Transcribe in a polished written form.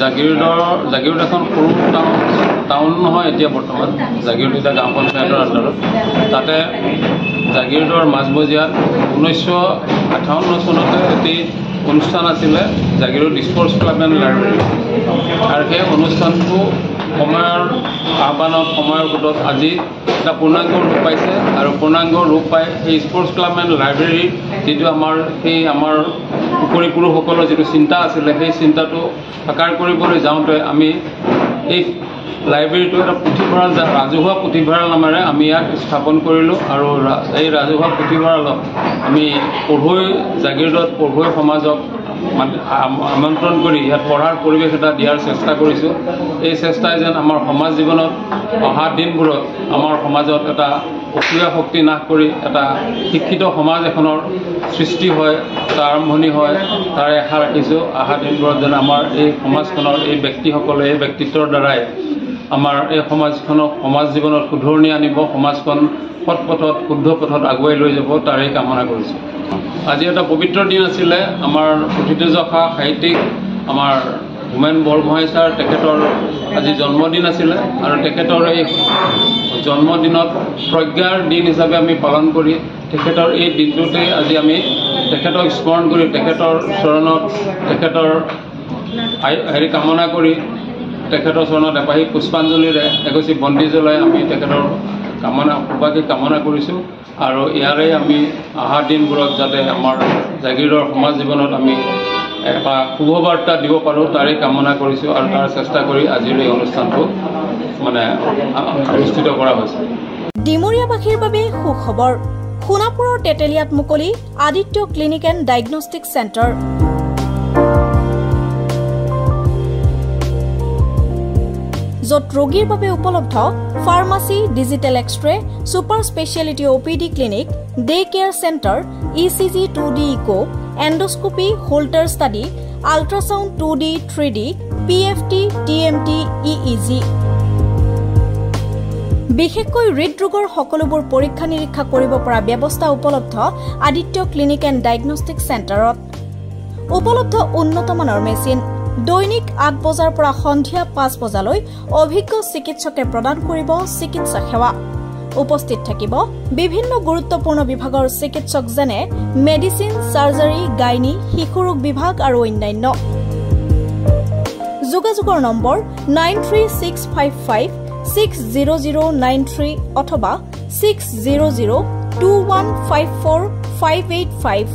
জাগিৰোড এখন সৰু টাউন নহয় এতিয়া বৰ্তমান জাগিৰোড এটা গাঁও পঞ্চায়তৰ আণ্ডাৰত তাতে জাগিৰোডৰ মাজমজিয়াত 1958 চনতে এটি অনুষ্ঠান আছিলে Jagiroad sports club and library আৰু সেই অনুষ্ঠানটো সময়ৰ আহ্বানত সময়ৰ গোটত আজি এটা পূৰ্ণাংগ ৰূপ পাইছে আৰু পূৰ্ণাংগ ৰূপ পাই সেই স্পৰ্টছ ক্লাব এণ্ড লাইব্ৰেৰী যিটো আমাৰ উপৰি পুৰুষসকলৰ যিটো চিন্তা আছিলে সেই চিন্তাটো সাকাৰ কৰিবলৈ যাওঁতে আমি এই লাইব্ৰেৰীটো এটা পুথিভঁৰাল ৰাজহুৱা পুথিভঁৰাল নামেৰে আমি ইয়াক স্থাপন কৰিলোঁ আৰু এই ৰাজহুৱা পুথিভঁৰালত আমি জাগিৰোডত পঢ়ুৱৈ সমাজক আমন্ত্ৰণ কৰি ইয়াত পঢ়াৰ পৰিৱেশ এটা দিয়াৰ চেষ্টা কৰিছোঁ। এই চেষ্টাই যেন আমাৰ সমাজ জীৱনত অহা দিনবোৰত আমাৰ সমাজত এটা অসূয়া শক্তি নাশ কৰি এটা শিক্ষিত সমাজ এখনৰ সৃষ্টি হয়, এটা আৰম্ভণি হয়, তাৰে আশা ৰাখিছোঁ। অহা দিনবোৰত যেন আমাৰ এই সমাজখনৰ এই ব্যক্তিসকলে এই ব্যক্তিত্বৰ দ্বাৰাই আমাৰ এই সমাজখনক সমাজ জীৱনত শুধৰণি আনিব, সমাজখন সৎ পথত শুদ্ধ পথত আগুৱাই লৈ যাব, তাৰে কামনা কৰিছোঁ। আজি এটা পবিত্ৰ দিন আছিলে আমাৰ পুথিতযশা সাহিত্যিক আমাৰ হোমেন বৰগোহাঁই ছাৰ তেখেতৰ আজি জন্মদিন আছিলে আৰু তেখেতৰ এই জন্মদিনত প্ৰজ্ঞাৰ দিন হিচাপে আমি পালন কৰি তেখেতৰ এই দিনটোতে আজি আমি তেখেতক স্মৰণ কৰি তেখেতৰ চৰণত তেখেতৰ কামনা কৰি তেখেতৰ চৰণত এপাহি পুষ্পাঞ্জলিৰে এগছি বন্তি জ্বলাই আমি তেখেতৰ সৌভাগ্য কামনা কৰিছোঁ আৰু ইয়াৰে আমি অহা দিনবোৰত যাতে আমাৰ জাগিৰোডৰ সমাজ জীৱনত আমি এটা শুভবাৰ্তা দিব পাৰোঁ তাৰে কামনা কৰিছোঁ আৰু তাৰ চেষ্টা কৰি আজিৰ এই অনুষ্ঠানটো অনুষ্ঠিত কৰা হৈছে। ডিমৰীয়াবাসীৰ বাবে সুখবৰ। সোণাপুৰৰ তেতেলিয়াত মুকলি Aditya clinic and diagnostic centre. য'ত ৰোগীৰ বাবে উপলব্ধ pharmacy, digital x ray, super speciality OPD clinic, day care centre, ECG 2D echo, endoscopy, Holter study, ultrasound 2D 3D, PFT, TMT, EEG। বিশেষকৈ হৃদৰোগৰ সকলোবোৰ পৰীক্ষা নিৰীক্ষা কৰিব পৰা ব্যৱস্থা উপলব্ধ আদিত্য ক্লিনিক এণ্ড ডায়েগনষ্টিক চেণ্টাৰত। উপলব্ধ উন্নতমানৰ মেচিন। দৈনিক 8 বজাৰ পৰা সন্ধিয়া 5 বজালৈ অভিজ্ঞ চিকিৎসকে প্ৰদান কৰিব চিকিৎসা সেৱা। উপস্থিত থাকিব বিভিন্ন গুৰুত্বপূৰ্ণ বিভাগৰ চিকিৎসক যেনে মেডিচিন, চাৰ্জাৰী, গাইনী, শিশুৰোগ বিভাগ আৰু অন্যান্য। যোগাযোগৰ নম্বৰ 9365560093 অথবা 6002154585।